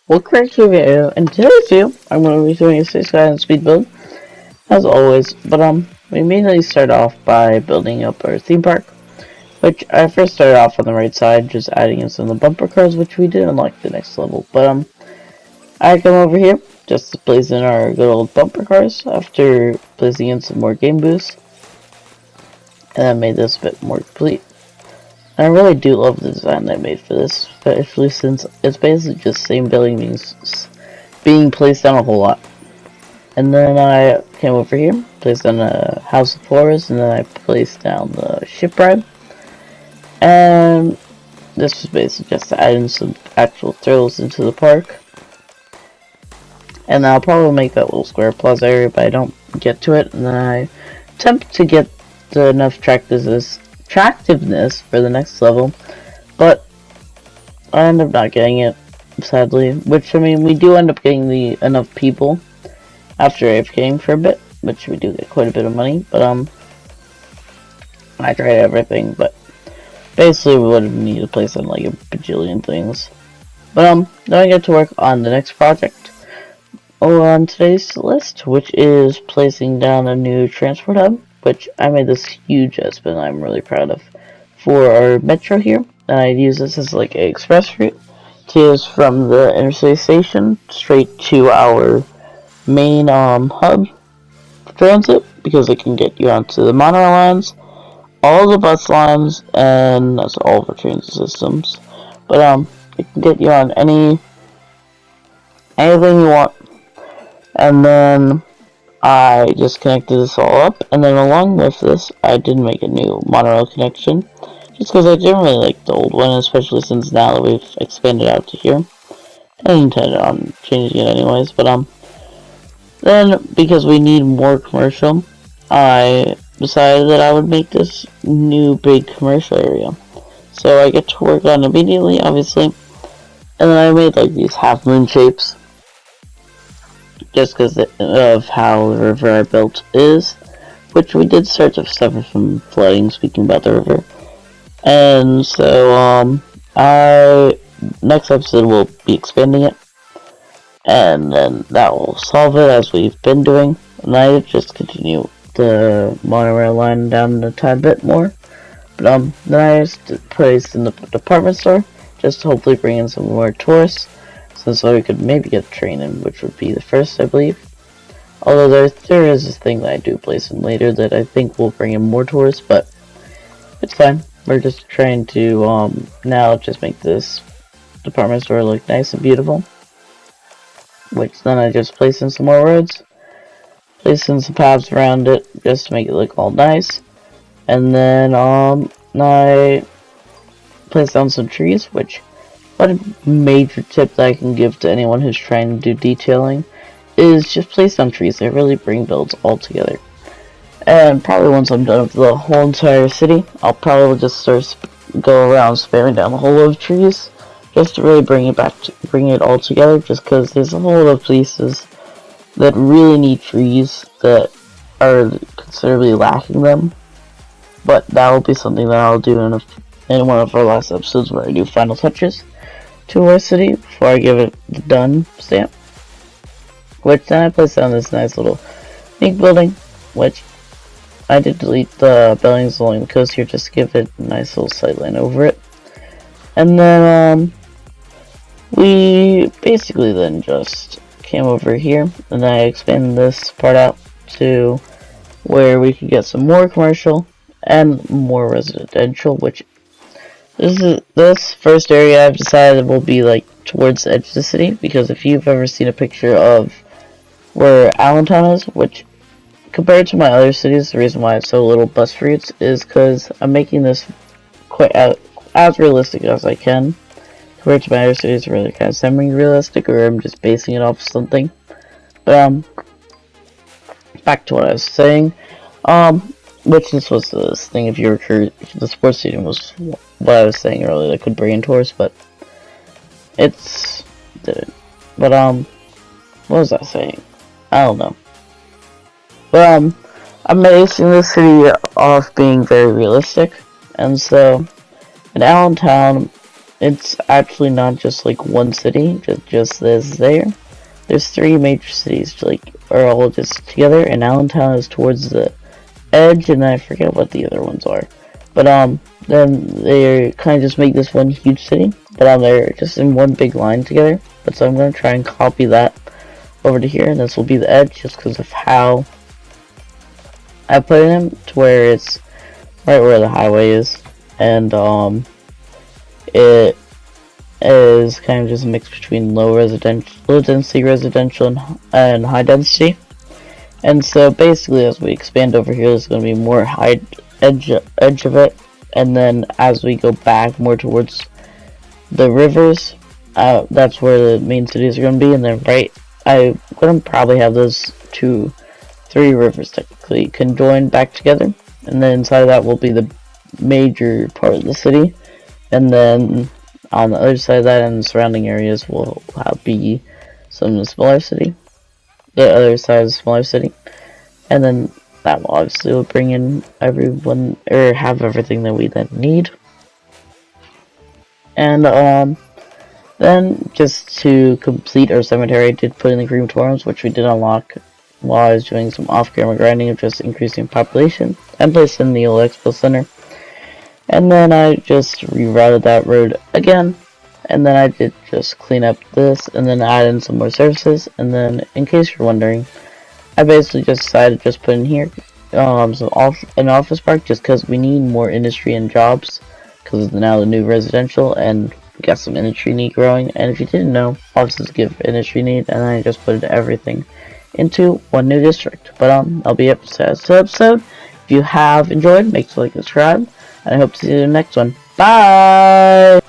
Welcome back to a video, and today's video, I'm going to be doing a skylines speed build, as always, but we immediately start off by building up our theme park, which I first started off on the right side, just adding in some of the bumper cars, which we did unlock the next level, but I come over here, just to place in our good old bumper cars, after placing in some more game boosts, and that made this a bit more complete. I really do love the design they made for this, especially since it's basically just same building being placed down a whole lot. And then I came over here, placed down a House of Floors, and then I placed down the shipwright. And this was basically just to add in some actual thrills into the park. And I'll probably make that little square plaza area, but I don't get to it. And then I attempt to get enough attractiveness for the next level, but I end up not getting it, sadly, which, I mean, we do end up getting enough people after AFKing for a bit, which we do get quite a bit of money, but I tried everything, but basically we would need to place on like a bajillion things. But then I get to work on the next project on today's list, which is placing down a new transport hub, which I made this huge S-bin I'm really proud of for our metro here. And I use this as like an express route to use from the interstate station straight to our main hub transit, because it can get you onto the monorail lines, all the bus lines, and that's all of our transit systems. But it can get you on anything you want. And then I just connected this all up, and then along with this, I did make a new monorail connection, just because I didn't really like the old one, especially since now that we've expanded out to here. I intended on changing it anyways, but then because we need more commercial, I decided that I would make this new big commercial area. So I get to work on it immediately, obviously, and then I made like these half moon shapes, just because of how the river I built is, which we did start to suffer from flooding, speaking about the river. And so, next episode we'll be expanding it, and then that will solve it as we've been doing. And I just continue the monorail line down a tad bit more. But then I just placed in the department store, just to hopefully bring in some more tourists. So we could maybe get a train in, which would be the first, I believe. Although there is this thing that I do place in later that I think will bring in more tourists, but it's fine. We're just trying to now just make this department store look nice and beautiful. Which then I just place in some more roads, place in some paths around it just to make it look all nice, and then I place down some trees, which. One major tip that I can give to anyone who's trying to do detailing is just place down trees. They really bring builds all together. And probably once I'm done with the whole entire city, I'll probably just go around spamming down the whole lot of trees, just to really bring it all together. Just because there's a whole lot of places that really need trees that are considerably lacking them. But that will be something that I'll do in one of our last episodes where I do final touches to our city before I give it the done stamp. Which then I placed down this nice little pink building, which I did delete the buildings along the coast here just to give it a nice little sightline over it. And then we basically then just came over here and I expanded this part out to where we could get some more commercial and more residential, which this first area I've decided will be like towards the edge of the city, because if you've ever seen a picture of where Allentown is, which compared to my other cities, the reason why I have so little bus routes is because I'm making this quite as realistic as I can. Compared to my other cities, really kind of semi-realistic, or I'm just basing it off of something. But back to what I was saying. Which this was this thing, if you recur, the sports stadium was what I was saying earlier that could bring in tourists, but it's didn't. But what was I saying? I don't know. But I'm basing this city off being very realistic, and so in Allentown, it's actually not just like one city, just this there. There's three major cities, like, are all just together, and Allentown is towards the edge, and I forget what the other ones are. But, then they kind of just make this one huge city, but, they're just in one big line together. But so I'm going to try and copy that over to here, and this will be the edge, just because of how I put it in, to where it's right where the highway is, and, it is kind of just a mix between low density residential and high density. And so basically, as we expand over here, there's going to be more high edge of it, and then as we go back more towards the rivers, that's where the main cities are going to be. And then I'm going to probably have those three rivers technically conjoined back together, and then inside of that will be the major part of the city, and then on the other side of that and the surrounding areas will be some of the smaller city. The other side of the smaller city, and then that will obviously bring in everyone, or have everything that we then need. And then just to complete our cemetery, I did put in the green torrents, which we did unlock while I was doing some off-camera grinding of just increasing population, and placed in the old expo center. And then I just rerouted that road again, and then I did just clean up this, and then add in some more services. And then, in case you're wondering, I basically just decided to just put in here an office park, just because we need more industry and jobs, because it's now the new residential, and we got some industry need growing. And if you didn't know, offices give industry need, and I just put everything into one new district. But I'll be up to this episode. If you have enjoyed, make sure to like and subscribe, and I hope to see you in the next one. Bye!